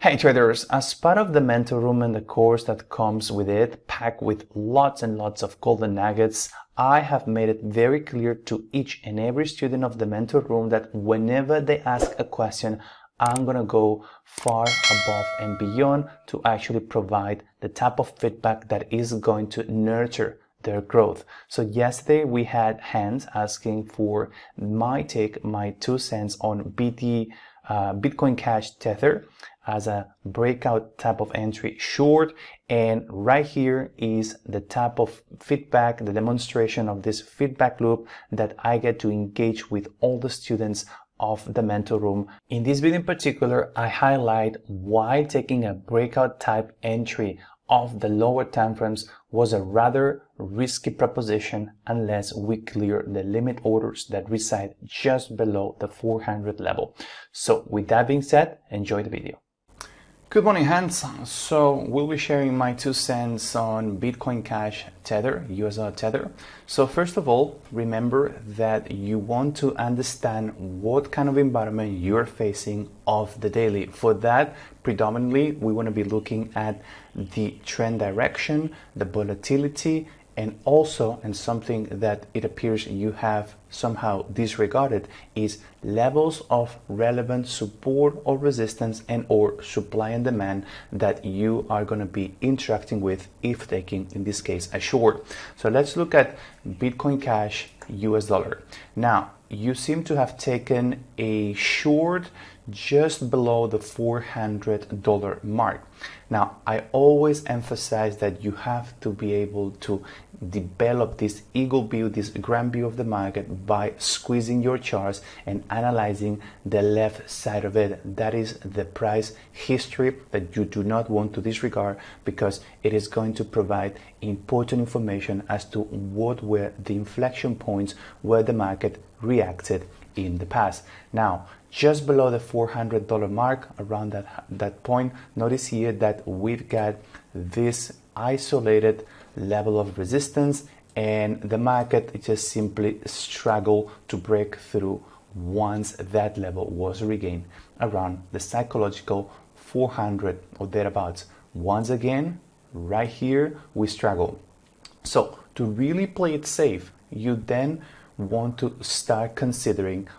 Hey traders, as part of the mentor room and the course that comes with it, packed with lots and lots of golden nuggets, I have made it very clear to each and every student of the mentor room that whenever they ask a question, I'm gonna go far above and beyond to actually provide the type of feedback that is going to nurture their growth. So yesterday we had hands asking for my take, my 2 cents on Bitcoin Cash Tether as a breakout type of entry short, and right here is the type of feedback, the demonstration of this feedback loop that I get to engage with all the students of the mentor room. In this video in particular, I highlight why taking a breakout type entry of the lower time frames was a rather risky proposition unless we clear the limit orders that reside just below the 400 level. So with that being said, enjoy the video. Good morning, Hans. So we'll be sharing my 2 cents on Bitcoin Cash Tether, US dollar Tether. So first of all, remember that you want to understand what kind of environment you're facing of the daily. For that, predominantly, we want to be looking at the trend direction, the volatility, and also, and something that it appears you have somehow disregarded, is levels of relevant support or resistance and or supply and demand that you are going to be interacting with if taking, in this case, a short. So let's look at Bitcoin Cash US dollar. Now, you seem to have taken a short just below the $400 mark. Now, I always emphasize that you have to be able to develop this eagle view, this grand view of the market by squeezing your charts and analyzing the left side of it. That is the price history that you do not want to disregard, because it is going to provide important information as to what were the inflection points where the market reacted in the past. Now, just below the $400 mark, around that point, notice here that we've got this isolated level of resistance, and the market just simply struggled to break through once that level was regained around the psychological 400 or thereabouts. Once again, right here, we struggle. So to really play it safe, you then want to start considering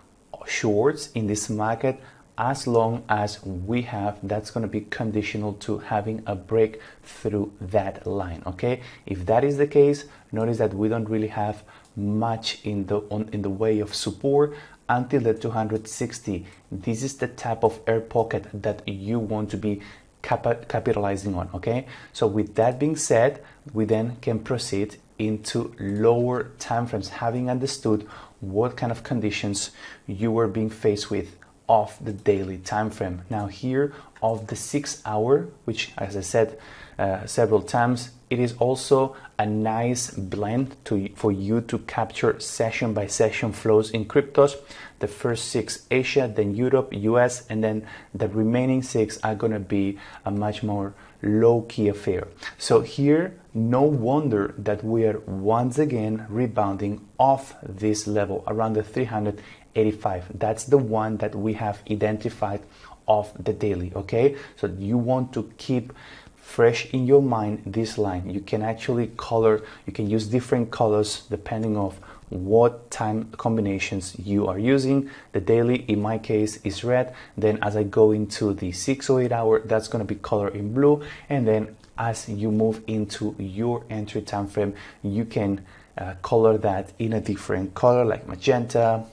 shorts in this market, as long as we have, that's going to be conditional to having a break through that line. Okay, if that is the case, notice that we don't really have much in the way of support until the 260. This is the type of air pocket that you want to be capitalizing on. Okay, so with that being said, we then can proceed into lower time frames, having understood what kind of conditions you were being faced with of the daily time frame. Now here of the 6 hour, which, as I said several times, it is also a nice blend for you to capture session by session flows in cryptos. The first 6 Asia, then Europe, US, and then the remaining 6 are going to be a much more low-key affair. So here, no wonder that we are once again rebounding off this level around the 385. That's the one that we have identified of the daily. Okay, so you want to keep fresh in your mind this line. You can actually color, you can use different colors depending on what time combinations you are using. The daily in my case is red, then as I go into the 6 or 8 hour, that's going to be color in blue, and then as you move into your entry time frame, you can color that in a different color like magenta,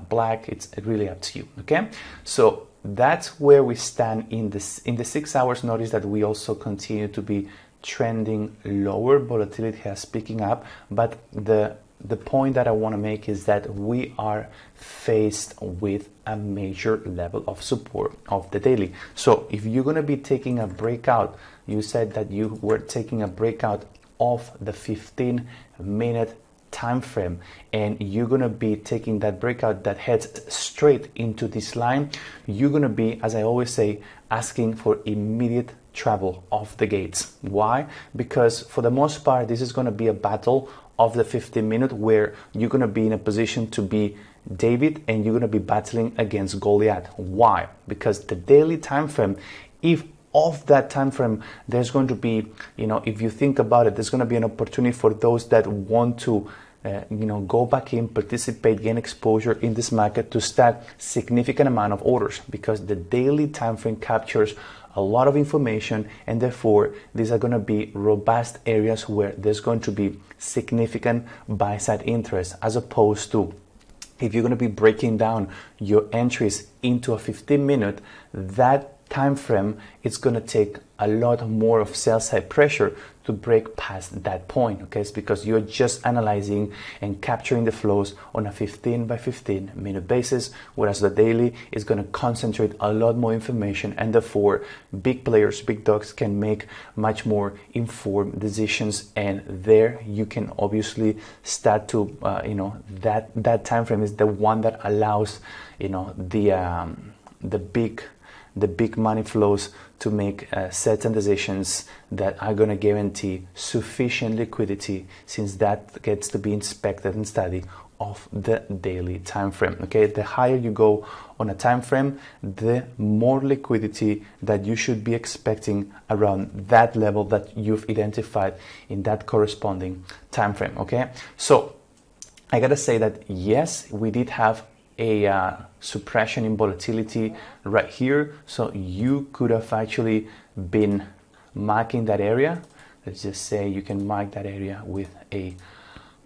black. It's really up to you. Okay, so that's where we stand in the 6 hours. Notice that we also continue to be trending lower. Volatility has picking up, but the point that I want to make is that we are faced with a major level of support of the daily. So if you're going to be taking a breakout, you said that you were taking a breakout of the 15-minute time frame, and you're going to be taking that breakout that heads straight into this line, you're going to be, as I always say, asking for immediate travel off the gates. Why? Because for the most part, this is going to be a battle of the 15-minute where you're going to be in a position to be David and you're going to be battling against Goliath. Why? Because the daily time frame, if of that time frame, there's going to be, if you think about it, there's going to be an opportunity for those that want to go back in, participate, gain exposure in this market to start significant amount of orders, because the daily time frame captures a lot of information, and therefore these are going to be robust areas where there's going to be significant buy side interest, as opposed to if you're going to be breaking down your entries into a 15-minute, that time frame, it's going to take a lot more of sell side pressure to break past that point. Okay, it's because you're just analyzing and capturing the flows on a 15 by 15 minute basis, whereas the daily is going to concentrate a lot more information, and therefore big players, big dogs can make much more informed decisions, and there you can obviously start to that time frame is the one that allows the big money flows to make certain decisions that are going to guarantee sufficient liquidity, since that gets to be inspected and studied of the daily time frame. Okay, the higher you go on a time frame, the more liquidity that you should be expecting around that level that you've identified in that corresponding time frame. Okay, so I gotta say that yes, we did have a suppression in volatility right here, so you could have actually been marking that area. Let's just say you can mark that area with a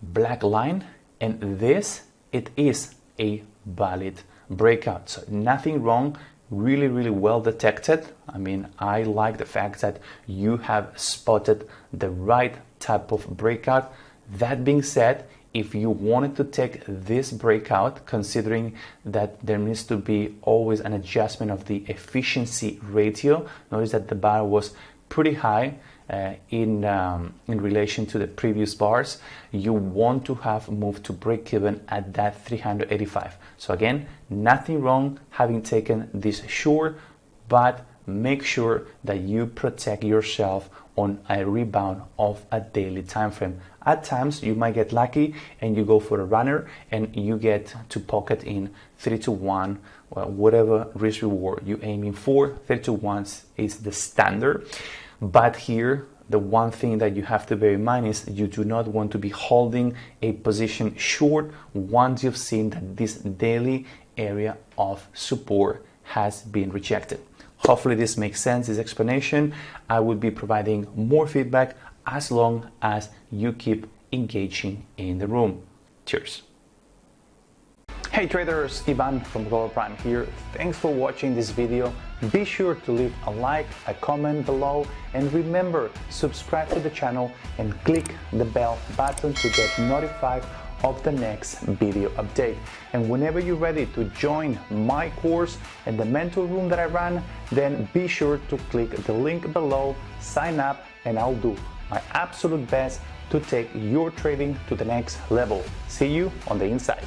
black line, and this, it is a valid breakout, so nothing wrong. Really well detected. I mean, I like the fact that you have spotted the right type of breakout. That being said, if you wanted to take this breakout, considering that there needs to be always an adjustment of the efficiency ratio, notice that the bar was pretty high in relation to the previous bars. You want to have moved to break even at that 385. So again, nothing wrong having taken this short, but make sure that you protect yourself on a rebound of a daily time frame. At times you might get lucky and you go for a runner and you get to pocket in 3 to 1, well, whatever risk reward you're aiming for. 3 to 1 is the standard, but here the one thing that you have to bear in mind is you do not want to be holding a position short once you've seen that this daily area of support has been rejected. Hopefully this makes sense, this explanation. I will be providing more feedback as long as you keep engaging in the room. Cheers. Hey traders, Ivan from Global Prime here. Thanks for watching this video. Be sure to leave a like, a comment below, and remember, subscribe to the channel and click the bell button to get notified of the next video update. And whenever you're ready to join my course and the mentor room that I run, then be sure to click the link below, sign up, and I'll do my absolute best to take your trading to the next level. See you on the inside.